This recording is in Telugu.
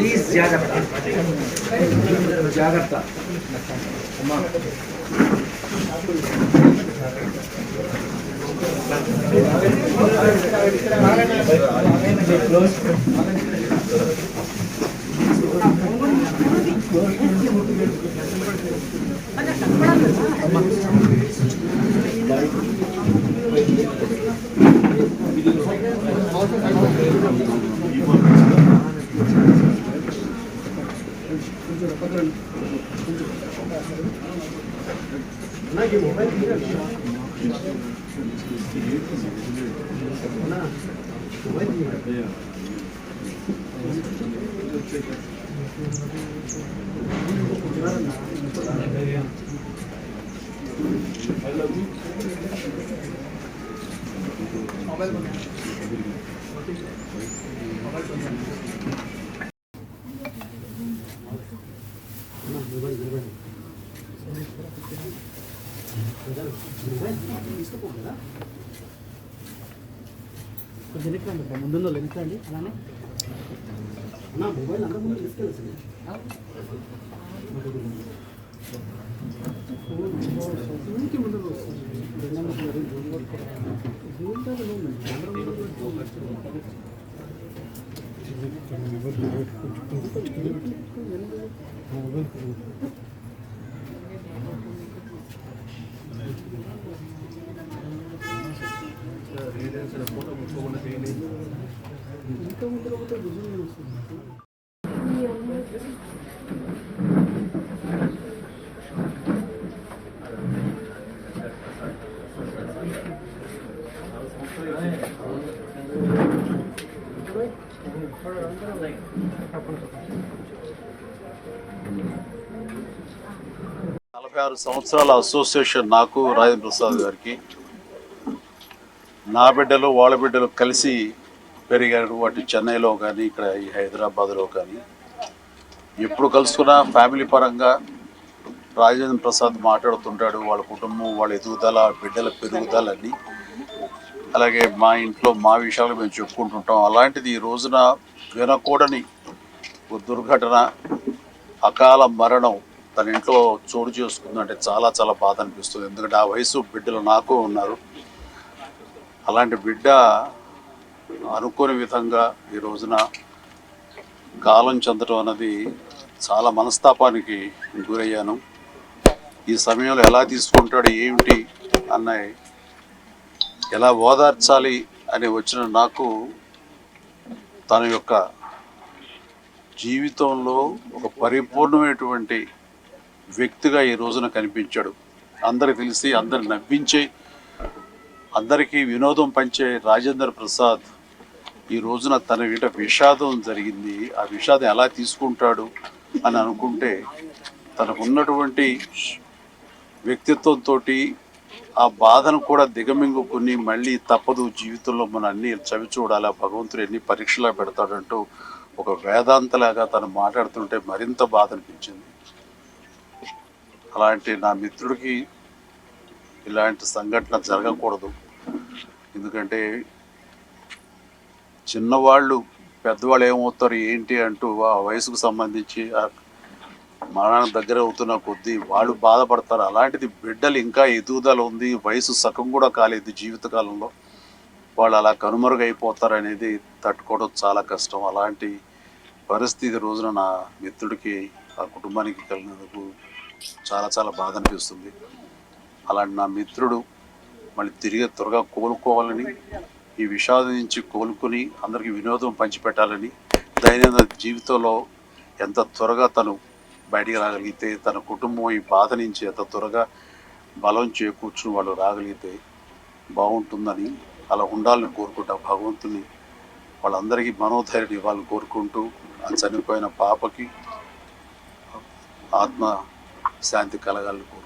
ప్లీజ్ జాగ్రత్త జాగ్రత్త అమ్మా. నాకు మొబైల్ తీసుకోపోదా కొంచెం వెనక్కి ముందుందో వెనక్కి అలానే నా మొబైల్ అంత ముందు తీసుకెళ్ళి ముందు ఫోటో ముట్టుకోకుండా చేయండి. ఇంకా ముట్టుకోకపోతే భుజం వస్తుంది. నలభై 46 సంవత్సరాల అసోసియేషన్ నాకు రాజేంద్ర ప్రసాద్ గారికి నా బిడ్డలు వాళ్ళ బిడ్డలు కలిసి పెరిగారు. వాటి చెన్నైలో కానీ ఇక్కడ ఈ హైదరాబాద్లో కానీ ఎప్పుడు కలుసుకున్నా ఫ్యామిలీ పరంగా రాజేంద్ర ప్రసాద్ మాట్లాడుతుంటాడు. వాళ్ళ కుటుంబం, వాళ్ళ ఎదుగుదల, బిడ్డల పెరుగుదలన్నీ, అలాగే మా ఇంట్లో మా విషయాలు మేము చెప్పుకుంటుంటాం. అలాంటిది ఈ రోజున వినకూడని దుర్ఘటన, అకాల మరణం తన ఇంట్లో చోటు చేసుకుందంటే చాలా చాలా బాధ అనిపిస్తుంది. ఎందుకంటే ఆ వయసు బిడ్డలు నాకు ఉన్నారు. అలాంటి బిడ్డ అనుకోని విధంగా ఈ రోజున కాలం చెందడం అన్నది చాలా మనస్తాపానికి గురయ్యాను. ఈ సమయంలో ఎలా తీసుకుంటాడు, ఏమిటి అన్నవి ఎలా ఓదార్చాలి అని వచ్చిన నాకు తన యొక్క జీవితంలో ఒక పరిపూర్ణమైనటువంటి వ్యక్తిగా ఈ రోజున కనిపించాడు. అందరికి తెలిసి అందరిని నవ్వించే, అందరికీ వినోదం పంచే రాజేంద్ర ప్రసాద్ ఈ రోజున తన వీట విషాదం జరిగింది. ఆ విషాదం ఎలా తీసుకుంటాడు అని అనుకుంటే తనకున్నటువంటి వ్యక్తిత్వంతో ఆ బాధను కూడా దిగమింగుకుని మళ్ళీ తప్పదు జీవితంలో మనం అన్ని చవి చూడాలి, భగవంతుడు ఎన్ని పరీక్షలా పెడతాడంటూ ఒక వేదాంతలాగా తను మాట్లాడుతుంటే మరింత బాధ అనిపించింది. అలాంటి నా మిత్రుడికి ఇలాంటి సంఘటన జరగకూడదు. ఎందుకంటే చిన్నవాళ్ళు పెద్దవాళ్ళు ఏమవుతారు ఏంటి అంటూ ఆ వయసుకు సంబంధించి మరణానికి దగ్గర అవుతున్న కొద్దీ వాళ్ళు బాధపడతారు. అలాంటిది బిడ్డలు ఇంకా ఎదుగుదల ఉంది, వయసు సగం కూడా కాలేదు జీవితకాలంలో, వాళ్ళు అలా కనుమరుగైపోతారు అనేది తట్టుకోవడం చాలా కష్టం. అలాంటి పరిస్థితి రోజున నా మిత్రుడికి, ఆ కుటుంబానికి కలిగినందుకు చాలా చాలా బాధ అనిపిస్తుంది. అలాంటి నా మిత్రుడు మళ్ళీ తిరిగి త్వరగా కోలుకోవాలని, ఈ విషాదం నుంచి కోలుకొని అందరికీ వినోదం పంచిపెట్టాలని, దైనందిన జీవితంలో ఎంత త్వరగా తను బయటికి రాగలిగితే, తన కుటుంబం ఈ బాధ నుంచి ఎంత త్వరగా బలం చేకూర్చుని వాళ్ళు రాగలిగితే బాగుంటుందని, అలా ఉండాలని కోరుకుంటా. భగవంతుని వాళ్ళందరికీ మనోధైర్యం ఇవ్వాలని కోరుకుంటూ, ఆ చనిపోయిన పాపకి ఆత్మ శాంతి కలగాలని కోరుకుంటూ